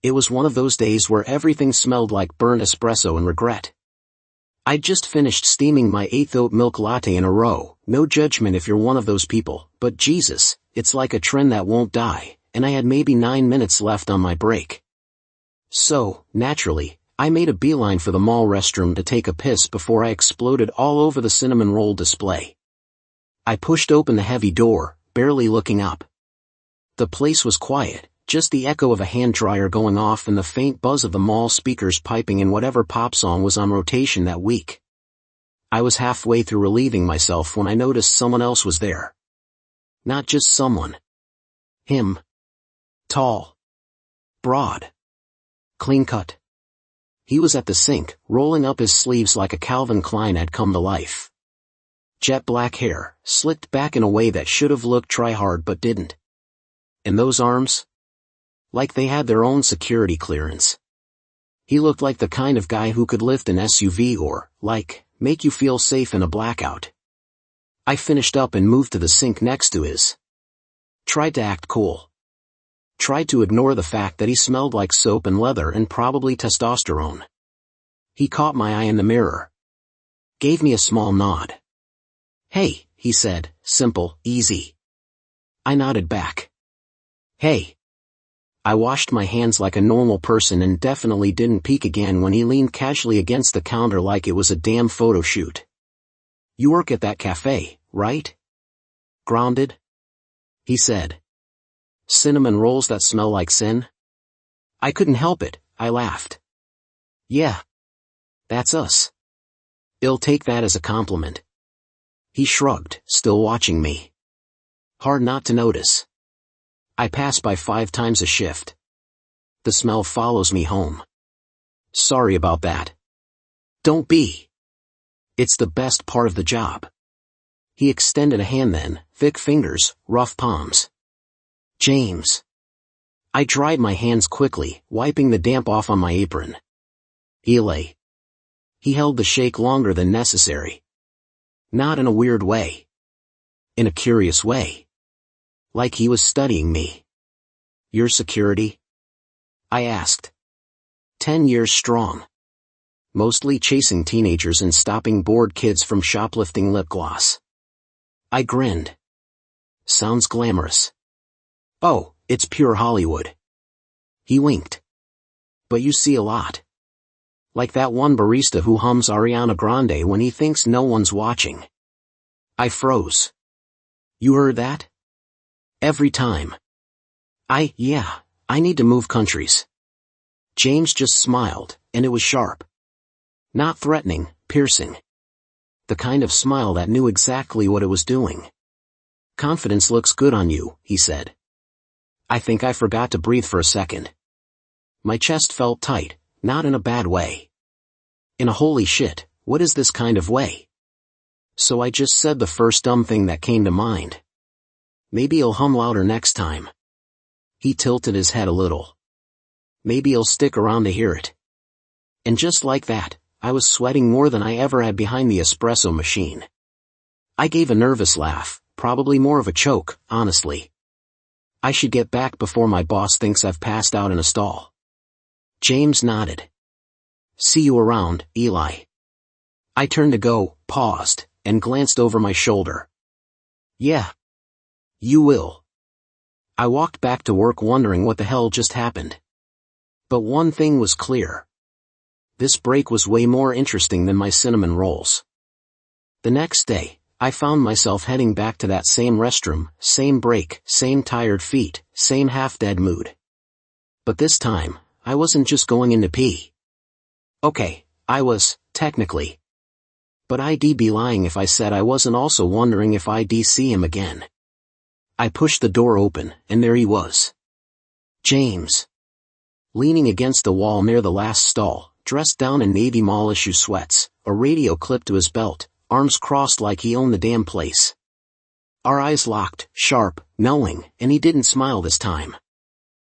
It was one of those days where everything smelled like burnt espresso and regret. I'd just finished steaming my 8th oat milk latte in a row, no judgment if you're one of those people, but Jesus, it's like a trend that won't die, and I had maybe 9 minutes left on my break. So, naturally, I made a beeline for the mall restroom to take a piss before I exploded all over the cinnamon roll display. I pushed open the heavy door, barely looking up. The place was quiet, just the echo of a hand dryer going off and the faint buzz of the mall speakers piping in whatever pop song was on rotation that week. I was halfway through relieving myself when I noticed someone else was there. Not just someone. Him. Tall. Broad. Clean-cut. He was at the sink, rolling up his sleeves like a Calvin Klein had come to life. Jet black hair, slicked back in a way that should have looked try-hard but didn't. And those arms? Like they had their own security clearance. He looked like the kind of guy who could lift an SUV or, like, make you feel safe in a blackout. I finished up and moved to the sink next to his. Tried to act cool. Tried to ignore the fact that he smelled like soap and leather and probably testosterone. He caught my eye in the mirror. Gave me a small nod. "Hey," he said, simple, easy. I nodded back. "Hey." I washed my hands like a normal person and definitely didn't peek again when he leaned casually against the counter like it was a damn photo shoot. "You work at that cafe, right?" "Grounded?" he said. "Cinnamon rolls that smell like sin?" I couldn't help it, I laughed. "Yeah. That's us." "I'll take that as a compliment." He shrugged, still watching me. Hard not to notice. I pass by 5 times a shift. The smell follows me home. "Sorry about that." "Don't be. It's the best part of the job." He extended a hand then, thick fingers, rough palms. "James." I dried my hands quickly, wiping the damp off on my apron. "Eli." He held the shake longer than necessary. Not in a weird way. In a curious way. Like he was studying me. "Your security?" I asked. 10 years strong. Mostly chasing teenagers and stopping bored kids from shoplifting lip gloss. I grinned. "Sounds glamorous." "Oh, it's pure Hollywood." He winked. "But you see a lot. Like that one barista who hums Ariana Grande when he thinks no one's watching." I froze. "You heard that?" "Every time." Yeah, I need to move countries." James just smiled, and it was sharp. Not threatening, piercing. The kind of smile that knew exactly what it was doing. "Confidence looks good on you," he said. I think I forgot to breathe for a second. My chest felt tight, not in a bad way. In a holy shit, what is this kind of way? So I just said the first dumb thing that came to mind. "Maybe he'll hum louder next time." He tilted his head a little. "Maybe he'll stick around to hear it." And just like that, I was sweating more than I ever had behind the espresso machine. I gave a nervous laugh, probably more of a choke, honestly. I should get back before my boss thinks I've passed out in a stall. James nodded. "See you around, Eli." I turned to go, paused, and glanced over my shoulder. "Yeah. You will." I walked back to work wondering what the hell just happened. But one thing was clear. This break was way more interesting than my cinnamon rolls. The next day, I found myself heading back to that same restroom, same break, same tired feet, same half-dead mood. But this time, I wasn't just going in to pee. Okay, I was, technically. But I'd be lying if I said I wasn't also wondering if I'd see him again. I pushed the door open, and there he was. James. Leaning against the wall near the last stall, dressed down in navy mall issue sweats, a radio clipped to his belt, arms crossed like he owned the damn place. Our eyes locked, sharp, knowing, and he didn't smile this time.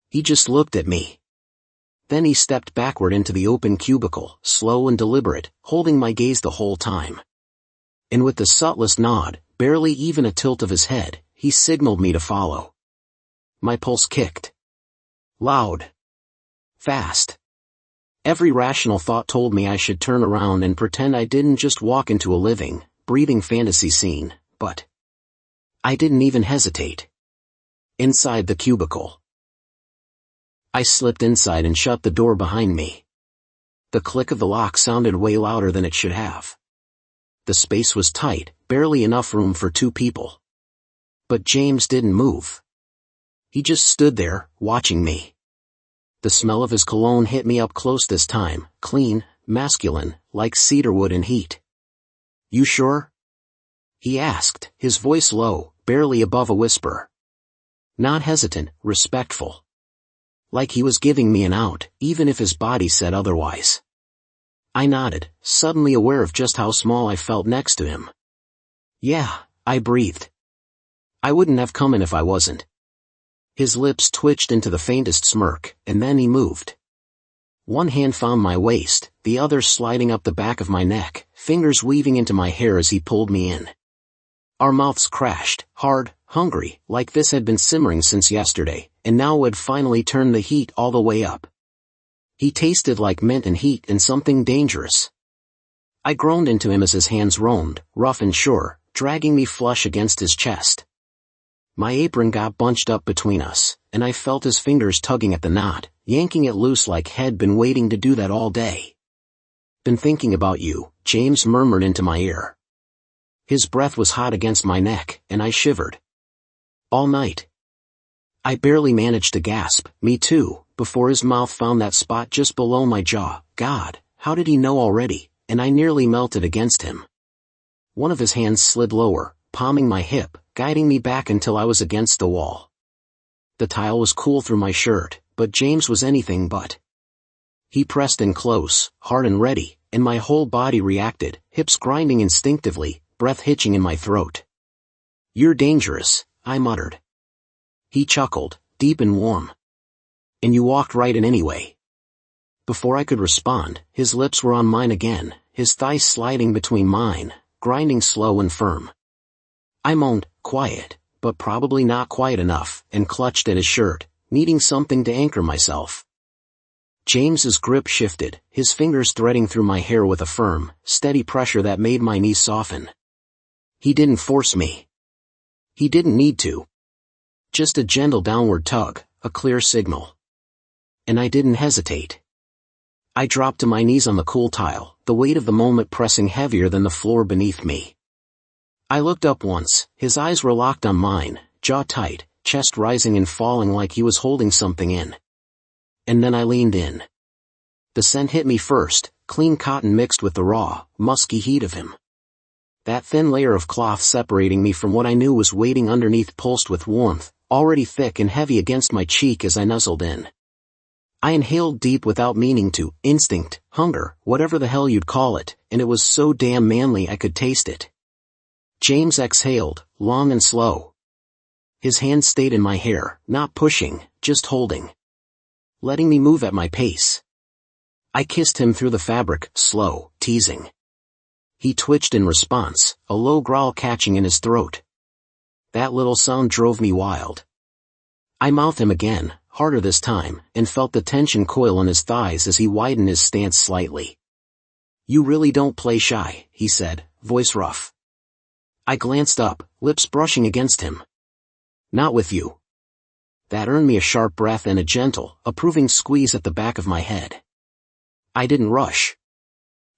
He just looked at me. Then he stepped backward into the open cubicle, slow and deliberate, holding my gaze the whole time. And with the subtlest nod, barely even a tilt of his head, he signaled me to follow. My pulse kicked. Loud. Fast. Every rational thought told me I should turn around and pretend I didn't just walk into a living, breathing fantasy scene, but I didn't even hesitate. Inside the cubicle. I slipped inside and shut the door behind me. The click of the lock sounded way louder than it should have. The space was tight, barely enough room for 2 people. But James didn't move. He just stood there, watching me. The smell of his cologne hit me up close this time, clean, masculine, like cedarwood in heat. "You sure?" he asked, his voice low, barely above a whisper. Not hesitant, respectful. Like he was giving me an out, even if his body said otherwise. I nodded, suddenly aware of just how small I felt next to him. "Yeah," I breathed. "I wouldn't have come in if I wasn't." His lips twitched into the faintest smirk, and then he moved. One hand found my waist, the other sliding up the back of my neck, fingers weaving into my hair as he pulled me in. Our mouths crashed, hard, hungry, like this had been simmering since yesterday, and now would finally turn the heat all the way up. He tasted like mint and heat and something dangerous. I groaned into him as his hands roamed, rough and sure, dragging me flush against his chest. My apron got bunched up between us, and I felt his fingers tugging at the knot, yanking it loose like he'd been waiting to do that all day. "Been thinking about you," James murmured into my ear. His breath was hot against my neck, and I shivered. "All night." I barely managed to gasp, "Me too," before his mouth found that spot just below my jaw. God, how did he know already? And I nearly melted against him. One of his hands slid lower, palming my hip, guiding me back until I was against the wall. The tile was cool through my shirt, but James was anything but. He pressed in close, hard and ready, and my whole body reacted, hips grinding instinctively, breath hitching in my throat. "You're dangerous," I muttered. He chuckled, deep and warm. "And you walked right in anyway." Before I could respond, his lips were on mine again, his thighs sliding between mine, grinding slow and firm. I moaned, quiet, but probably not quiet enough, and clutched at his shirt, needing something to anchor myself. James's grip shifted, his fingers threading through my hair with a firm, steady pressure that made my knees soften. He didn't force me. He didn't need to. Just a gentle downward tug, a clear signal. And I didn't hesitate. I dropped to my knees on the cool tile, the weight of the moment pressing heavier than the floor beneath me. I looked up once, his eyes were locked on mine, jaw tight, chest rising and falling like he was holding something in. And then I leaned in. The scent hit me first, clean cotton mixed with the raw, musky heat of him. That thin layer of cloth separating me from what I knew was waiting underneath pulsed with warmth, already thick and heavy against my cheek as I nuzzled in. I inhaled deep without meaning to, instinct, hunger, whatever the hell you'd call it, and it was so damn manly I could taste it. James exhaled, long and slow. His hand stayed in my hair, not pushing, just holding. Letting me move at my pace. I kissed him through the fabric, slow, teasing. He twitched in response, a low growl catching in his throat. That little sound drove me wild. I mouthed him again, harder this time, and felt the tension coil on his thighs as he widened his stance slightly. "You really don't play shy," he said, voice rough. I glanced up, lips brushing against him. "Not with you." That earned me a sharp breath and a gentle, approving squeeze at the back of my head. I didn't rush.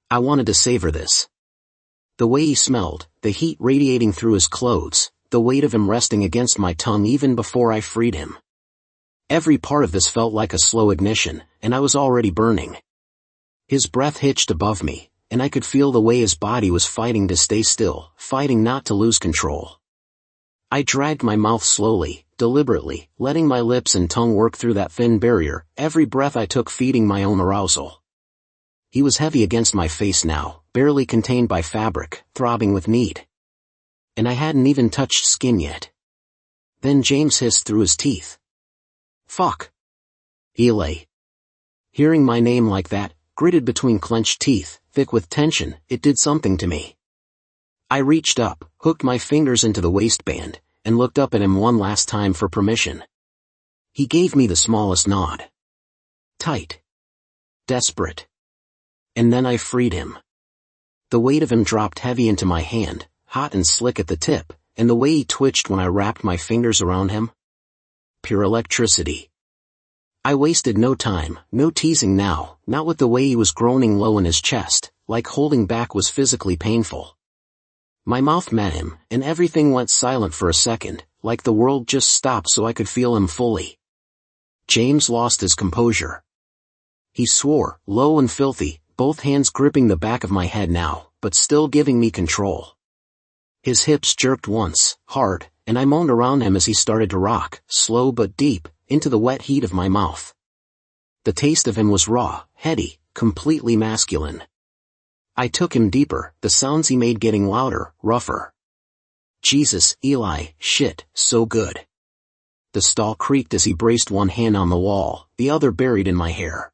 I wanted to savor this. The way he smelled, the heat radiating through his clothes, the weight of him resting against my tongue even before I freed him. Every part of this felt like a slow ignition, and I was already burning. His breath hitched above me, and I could feel the way his body was fighting to stay still, fighting not to lose control. I dragged my mouth slowly, deliberately, letting my lips and tongue work through that thin barrier, every breath I took feeding my own arousal. He was heavy against my face now, barely contained by fabric, throbbing with need. And I hadn't even touched skin yet. Then James hissed through his teeth. "Fuck." He lay. Hearing my name like that, gritted between clenched teeth, thick with tension, it did something to me. I reached up, hooked my fingers into the waistband, and looked up at him one last time for permission. He gave me the smallest nod. Tight. Desperate. And then I freed him. The weight of him dropped heavy into my hand, hot and slick at the tip, and the way he twitched when I wrapped my fingers around him. Pure electricity. I wasted no time, no teasing now, not with the way he was groaning low in his chest, like holding back was physically painful. My mouth met him, and everything went silent for a second, like the world just stopped so I could feel him fully. James lost his composure. He swore, low and filthy, both hands gripping the back of my head now, but still giving me control. His hips jerked once, hard, and I moaned around him as he started to rock, slow but deep, into the wet heat of my mouth. The taste of him was raw, heady, completely masculine. I took him deeper, the sounds he made getting louder, rougher. Jesus, Eli, shit, so good. The stall creaked as he braced one hand on the wall, the other buried in my hair.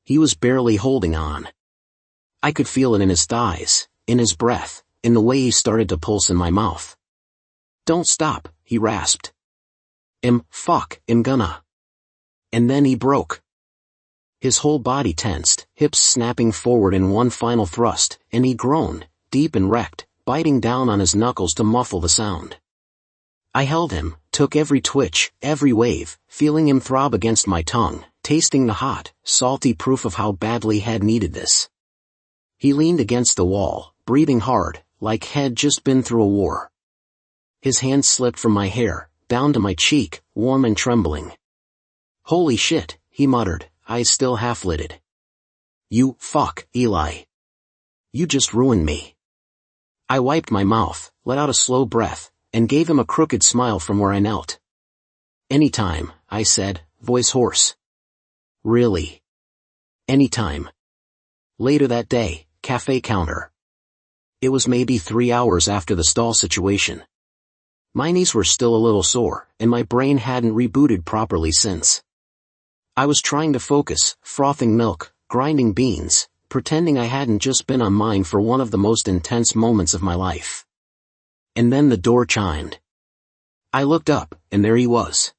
He was barely holding on. I could feel it in his thighs, in his breath, in the way he started to pulse in my mouth. Don't stop, he rasped. I'm gonna. And then he broke. His whole body tensed, hips snapping forward in one final thrust, and he groaned, deep and wrecked, biting down on his knuckles to muffle the sound. I held him, took every twitch, every wave, feeling him throb against my tongue, tasting the hot, salty proof of how badly he had needed this. He leaned against the wall, breathing hard, like he'd just been through a war. His hand slipped from my hair, down to my cheek, warm and trembling. Holy shit, he muttered, eyes still half-lidded. You, Eli. You just ruined me. I wiped my mouth, let out a slow breath, and gave him a crooked smile from where I knelt. Anytime, I said, voice hoarse. Really? Anytime. Later that day, cafe counter. It was maybe 3 hours after the stall situation. My knees were still a little sore, and my brain hadn't rebooted properly since. I was trying to focus, frothing milk, grinding beans, pretending I hadn't just been on mine for one of the most intense moments of my life. And then the door chimed. I looked up, and there he was.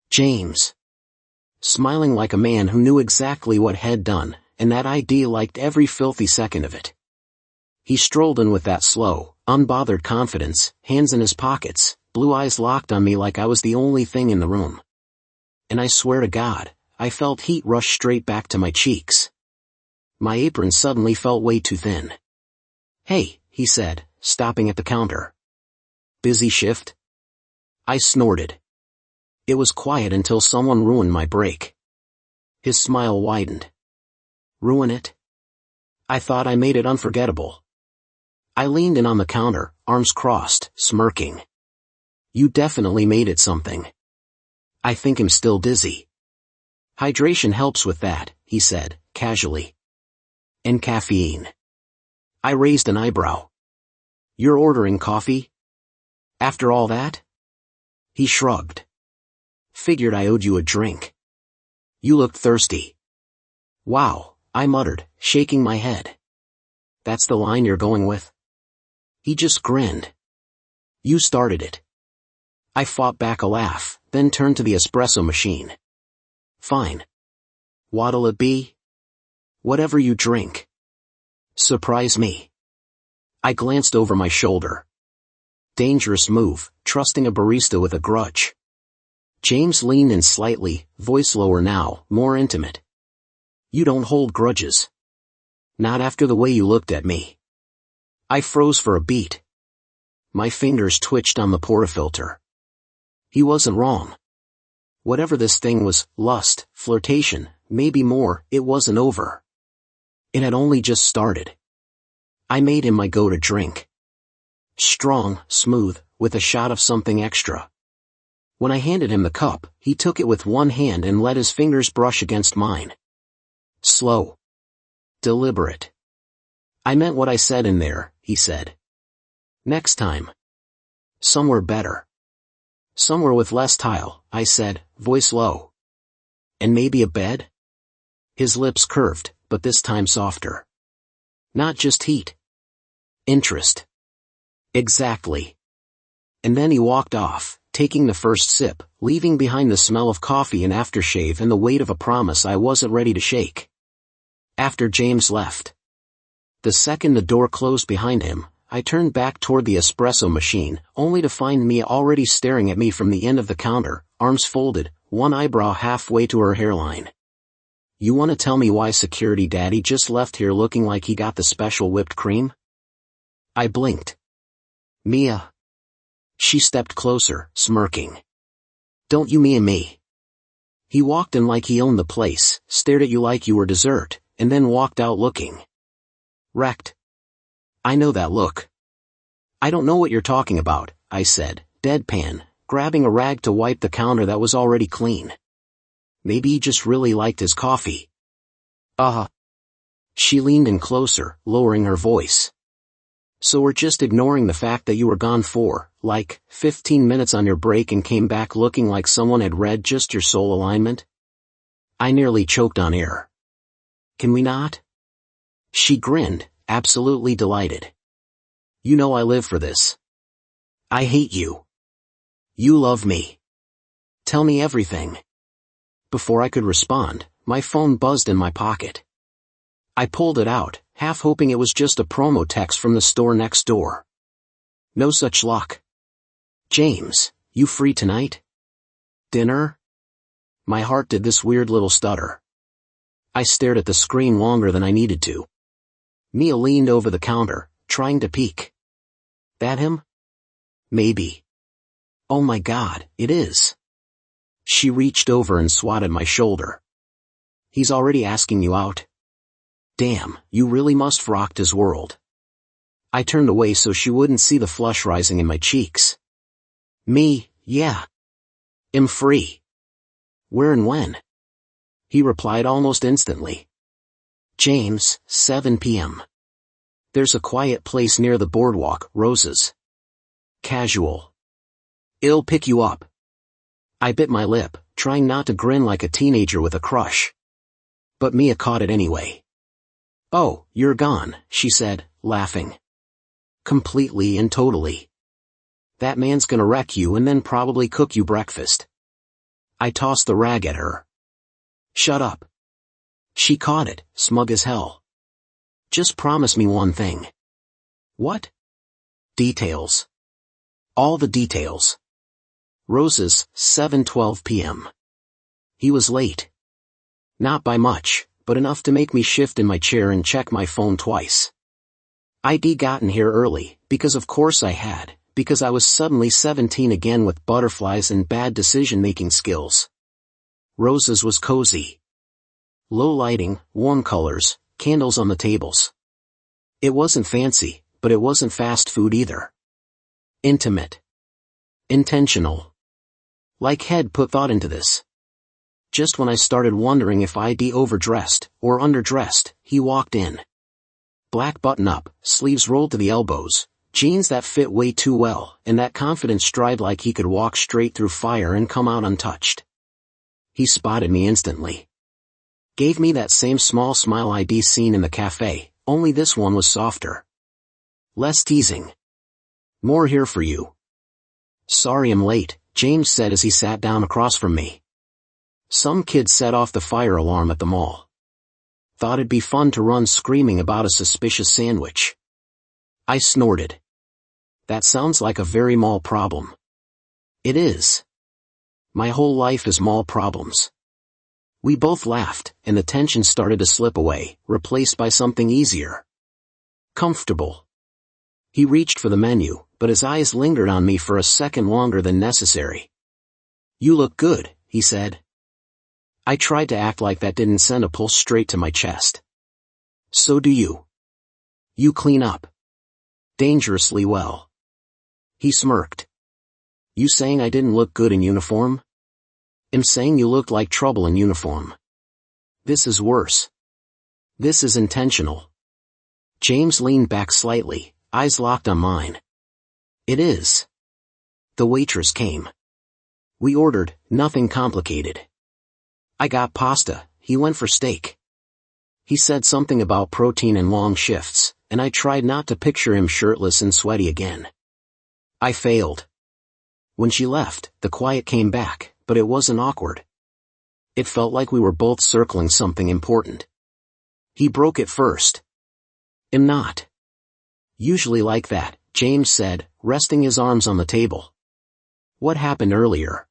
James. Smiling like a man who knew exactly what he'd done, and that I liked every filthy second of it. He strolled in with that slow, unbothered confidence, hands in his pockets, blue eyes locked on me like I was the only thing in the room. And I swear to God, I felt heat rush straight back to my cheeks. My apron suddenly felt way too thin. Hey, he said, stopping at the counter. Busy shift? I snorted. It was quiet until someone ruined my break. His smile widened. Ruin it? I thought I made it unforgettable. I leaned in on the counter, arms crossed, smirking. You definitely made it something. I think I'm still dizzy. Hydration helps with that, he said, casually. And caffeine. I raised an eyebrow. You're ordering coffee? After all that? He shrugged. Figured I owed you a drink. You looked thirsty. Wow, I muttered, shaking my head. That's the line you're going with? He just grinned. You started it. I fought back a laugh, then turned to the espresso machine. Fine. What'll it be? Whatever you drink. Surprise me. I glanced over my shoulder. Dangerous move, trusting a barista with a grudge. James leaned in slightly, voice lower now, more intimate. You don't hold grudges. Not after the way you looked at me. I froze for a beat. My fingers twitched on the portafilter. He wasn't wrong. Whatever this thing was, lust, flirtation, maybe more, it wasn't over. It had only just started. I made him my go-to drink. Strong, smooth, with a shot of something extra. When I handed him the cup, he took it with one hand and let his fingers brush against mine. Slow. Deliberate. I meant what I said in there, he said. Next time. Somewhere better. Somewhere with less tile, I said, voice low. And maybe a bed? His lips curved, but this time softer. Not just heat. Interest. Exactly. And then he walked off, taking the first sip, leaving behind the smell of coffee and aftershave and the weight of a promise I wasn't ready to shake. After James left, the second the door closed behind him, I turned back toward the espresso machine, only to find Mia already staring at me from the end of the counter, arms folded, one eyebrow halfway to her hairline. "You want to tell me why security daddy just left here looking like he got the special whipped cream?" I blinked. "Mia." She stepped closer, smirking. "Don't you mean me?" He walked in like he owned the place, stared at you like you were dessert, and then walked out looking wrecked. "I know that look." "I don't know what you're talking about," I said, deadpan, grabbing a rag to wipe the counter that was already clean. "Maybe he just really liked his coffee." She leaned in closer, lowering her voice. "So we're just ignoring the fact that you were gone for, 15 minutes on your break and came back looking like someone had read just your soul alignment?" I nearly choked on air. "Can we not?" She grinned, absolutely delighted. "You know I live for this. I hate you. You love me. Tell me everything." Before I could respond, my phone buzzed in my pocket. I pulled it out, half hoping it was just a promo text from the store next door. No such luck. "James, you free tonight? Dinner?" My heart did this weird little stutter. I stared at the screen longer than I needed to. Mia leaned over the counter, trying to peek. "That him? Maybe. Oh my God, it is." She reached over and swatted my shoulder. "He's already asking you out? Damn, you really must rocked his world." I turned away so she wouldn't see the flush rising in my cheeks. "Me, yeah. I'm free." "Where and when?" He replied almost instantly. "James, 7 p.m. There's a quiet place near the boardwalk, Roses. Casual. I'll pick you up." I bit my lip, trying not to grin like a teenager with a crush. But Mia caught it anyway. "Oh, you're gone," she said, laughing. "Completely and totally. That man's gonna wreck you and then probably cook you breakfast." I tossed the rag at her. "Shut up." She caught it, smug as hell. "Just promise me one thing." "What?" "Details. All the details." Roses, 7:12 p.m. He was late. Not by much, but enough to make me shift in my chair and check my phone twice. I'd gotten here early, because of course I had, because I was suddenly 17 again with butterflies and bad decision-making skills. Roses was cozy. Low lighting, warm colors, candles on the tables. It wasn't fancy, but it wasn't fast food either. Intimate. Intentional. Like he'd put thought into this. Just when I started wondering if I'd overdressed, or underdressed, he walked in. Black button-up, sleeves rolled to the elbows, jeans that fit way too well, and that confident stride like he could walk straight through fire and come out untouched. He spotted me instantly. Gave me that same small smile I'd seen in the cafe, only this one was softer. Less teasing. "More here for you." "Sorry I'm late," James said as he sat down across from me. "Some kid set off the fire alarm at the mall. Thought it'd be fun to run screaming about a suspicious sandwich." I snorted. "That sounds like a very mall problem." "It is. My whole life is mall problems." We both laughed, and the tension started to slip away, replaced by something easier. Comfortable. He reached for the menu, but his eyes lingered on me for a second longer than necessary. "You look good," he said. I tried to act like that didn't send a pulse straight to my chest. "So do you. You clean up. Dangerously well." He smirked. "You saying I didn't look good in uniform?" "I'm saying you looked like trouble in uniform. This is worse. This is intentional." James leaned back slightly, eyes locked on mine. "It is." The waitress came. We ordered, nothing complicated. I got pasta, he went for steak. He said something about protein and long shifts, and I tried not to picture him shirtless and sweaty again. I failed. When she left, the quiet came back, but it wasn't awkward. It felt like we were both circling something important. He broke it first. "I'm not usually like that," James said, resting his arms on the table. "What happened earlier?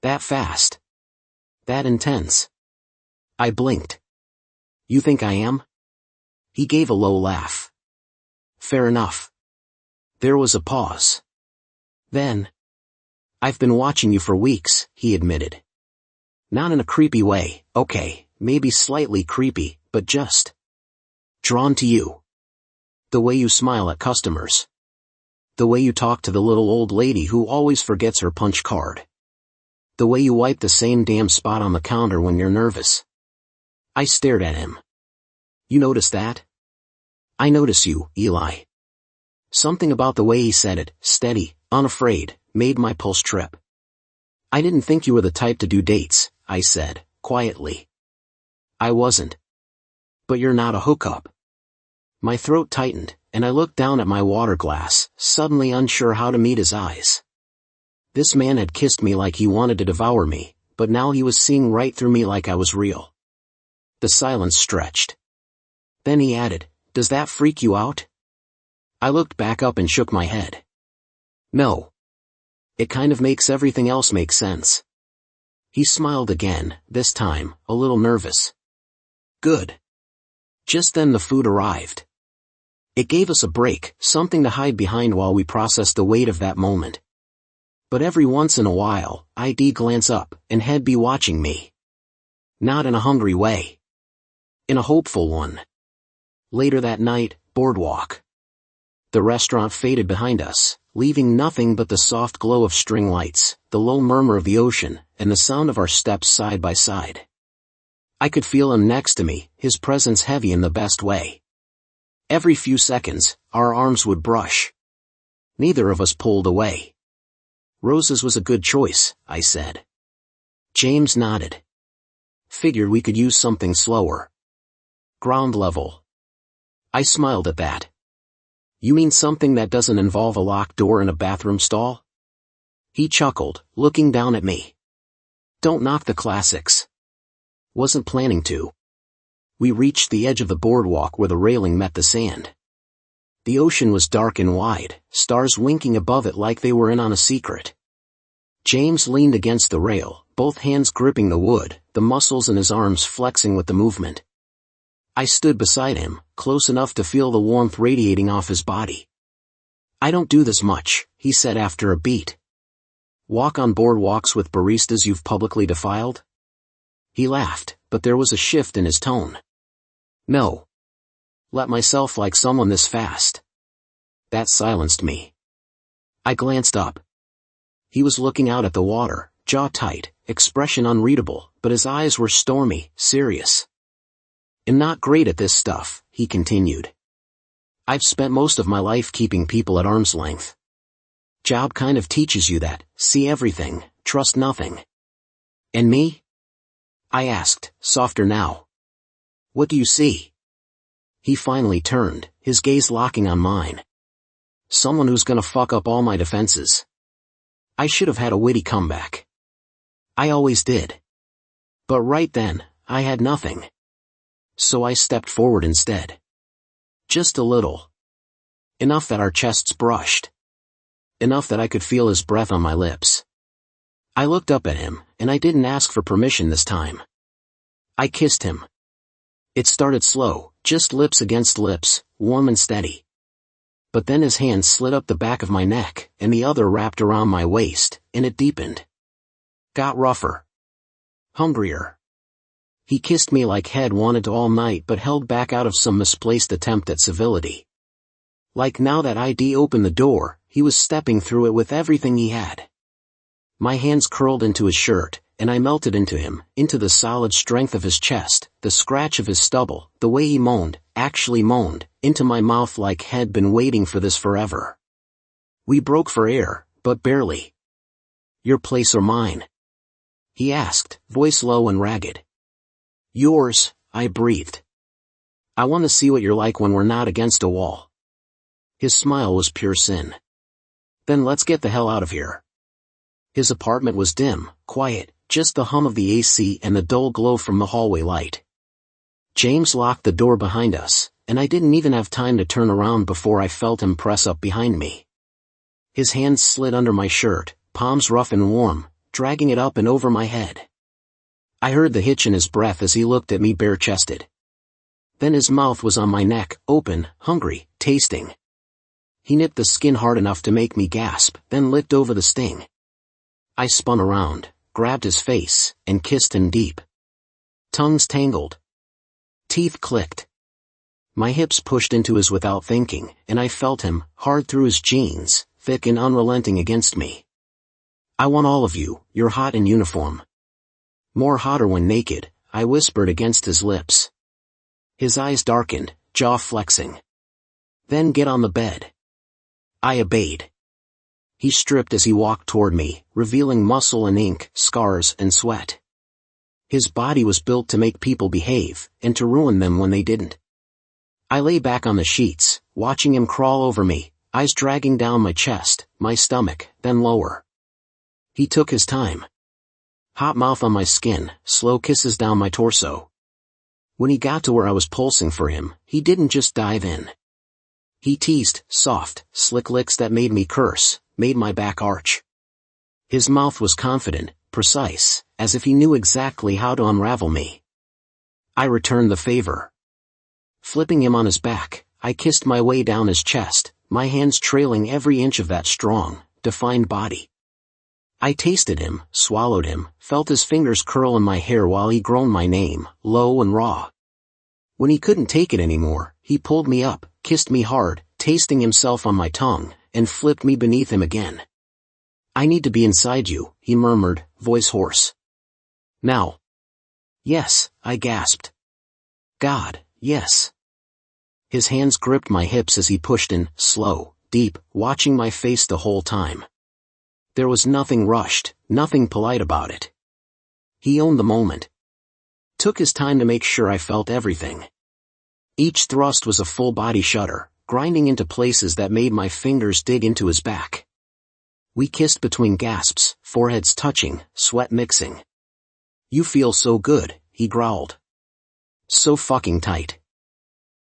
That fast? That intense?" I blinked. "You think I am?" He gave a low laugh. "Fair enough." There was a pause. Then, "I've been watching you for weeks," he admitted. "Not in a creepy way, okay, maybe slightly creepy, but just drawn to you. The way you smile at customers. The way you talk to the little old lady who always forgets her punch card. The way you wipe the same damn spot on the counter when you're nervous." I stared at him. "You notice that?" "I notice you, Eli." Something about the way he said it, steady, unafraid, made my pulse trip. "I didn't think you were the type to do dates," I said, quietly. "I wasn't. But you're not a hookup." My throat tightened, and I looked down at my water glass, suddenly unsure how to meet his eyes. This man had kissed me like he wanted to devour me, but now he was seeing right through me like I was real. The silence stretched. Then he added, "Does that freak you out?" I looked back up and shook my head. "No. It kind of makes everything else make sense." He smiled again, this time, a little nervous. "Good." Just then the food arrived. It gave us a break, something to hide behind while we processed the weight of that moment. But every once in a while, I'd glance up, and he'd be watching me. Not in a hungry way. In a hopeful one. Later that night, boardwalk. The restaurant faded behind us, leaving nothing but the soft glow of string lights, the low murmur of the ocean, and the sound of our steps side by side. I could feel him next to me, his presence heavy in the best way. Every few seconds, our arms would brush. Neither of us pulled away. "Roses was a good choice," I said. James nodded. "Figured we could use something slower. Ground level." I smiled at that. "You mean something that doesn't involve a locked door in a bathroom stall?" He chuckled, looking down at me. "Don't knock the classics." Wasn't planning to. We reached the edge of the boardwalk where the railing met the sand. The ocean was dark and wide, stars winking above it like they were in on a secret. James leaned against the rail, both hands gripping the wood, the muscles in his arms flexing with the movement. I stood beside him, close enough to feel the warmth radiating off his body. "I don't do this much," he said after a beat. "Walk on boardwalks with baristas you've publicly defiled?" He laughed, but there was a shift in his tone. "No. Let myself like someone this fast." That silenced me. I glanced up. He was looking out at the water, jaw tight, expression unreadable, but his eyes were stormy, serious. "I'm not great at this stuff," he continued. "I've spent most of my life keeping people at arm's length. Job kind of teaches you that, see everything, trust nothing." "And me?" I asked, softer now. "What do you see?" He finally turned, his gaze locking on mine. "Someone who's gonna fuck up all my defenses." I should have had a witty comeback. I always did. But right then, I had nothing. So I stepped forward instead. Just a little. Enough that our chests brushed. Enough that I could feel his breath on my lips. I looked up at him, and I didn't ask for permission this time. I kissed him. It started slow, just lips against lips, warm and steady. But then his hand slid up the back of my neck, and the other wrapped around my waist, and it deepened. Got rougher. Hungrier. He kissed me like he'd wanted to all night but held back out of some misplaced attempt at civility. Like now that I'd opened the door, he was stepping through it with everything he had. My hands curled into his shirt, and I melted into him, into the solid strength of his chest, the scratch of his stubble, the way he moaned, actually moaned, into my mouth like he'd been waiting for this forever. We broke for air, but barely. "Your place or mine?" he asked, voice low and ragged. "Yours," I breathed. "I want to see what you're like when we're not against a wall." His smile was pure sin. "Then let's get the hell out of here." His apartment was dim, quiet, just the hum of the AC and the dull glow from the hallway light. James locked the door behind us, and I didn't even have time to turn around before I felt him press up behind me. His hands slid under my shirt, palms rough and warm, dragging it up and over my head. I heard the hitch in his breath as he looked at me bare-chested. Then his mouth was on my neck, open, hungry, tasting. He nipped the skin hard enough to make me gasp, then licked over the sting. I spun around, grabbed his face, and kissed him deep. Tongues tangled. Teeth clicked. My hips pushed into his without thinking, and I felt him, hard through his jeans, thick and unrelenting against me. I want all of you, you're hot in uniform. More hotter when naked, I whispered against his lips. His eyes darkened, jaw flexing. Then get on the bed. I obeyed. He stripped as he walked toward me, revealing muscle and ink, scars and sweat. His body was built to make people behave, and to ruin them when they didn't. I lay back on the sheets, watching him crawl over me, eyes dragging down my chest, my stomach, then lower. He took his time. Hot mouth on my skin, slow kisses down my torso. When he got to where I was pulsing for him, he didn't just dive in. He teased, soft, slick licks that made me curse, made my back arch. His mouth was confident, precise, as if he knew exactly how to unravel me. I returned the favor. Flipping him on his back, I kissed my way down his chest, my hands trailing every inch of that strong, defined body. I tasted him, swallowed him, felt his fingers curl in my hair while he groaned my name, low and raw. When he couldn't take it anymore, he pulled me up, kissed me hard, tasting himself on my tongue, and flipped me beneath him again. I need to be inside you, he murmured, voice hoarse. Now. Yes, I gasped. God, yes. His hands gripped my hips as he pushed in, slow, deep, watching my face the whole time. There was nothing rushed, nothing polite about it. He owned the moment. Took his time to make sure I felt everything. Each thrust was a full body shudder, grinding into places that made my fingers dig into his back. We kissed between gasps, foreheads touching, sweat mixing. You feel so good, he growled. So fucking tight.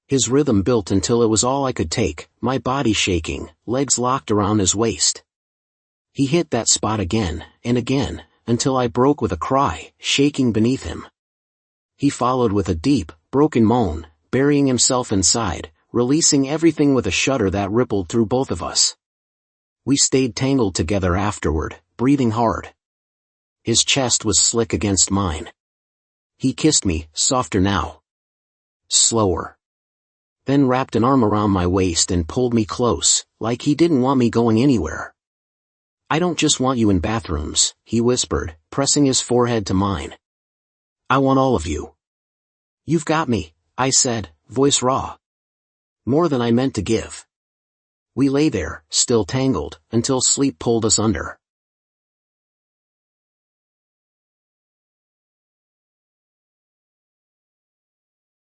His rhythm built until it was all I could take, my body shaking, legs locked around his waist. He hit that spot again, and again, until I broke with a cry, shaking beneath him. He followed with a deep, broken moan, burying himself inside, releasing everything with a shudder that rippled through both of us. We stayed tangled together afterward, breathing hard. His chest was slick against mine. He kissed me, softer now. Slower. Then wrapped an arm around my waist and pulled me close, like he didn't want me going anywhere. I don't just want you in bathrooms, he whispered, pressing his forehead to mine. I want all of you. You've got me, I said, voice raw. More than I meant to give. We lay there, still tangled, until sleep pulled us under.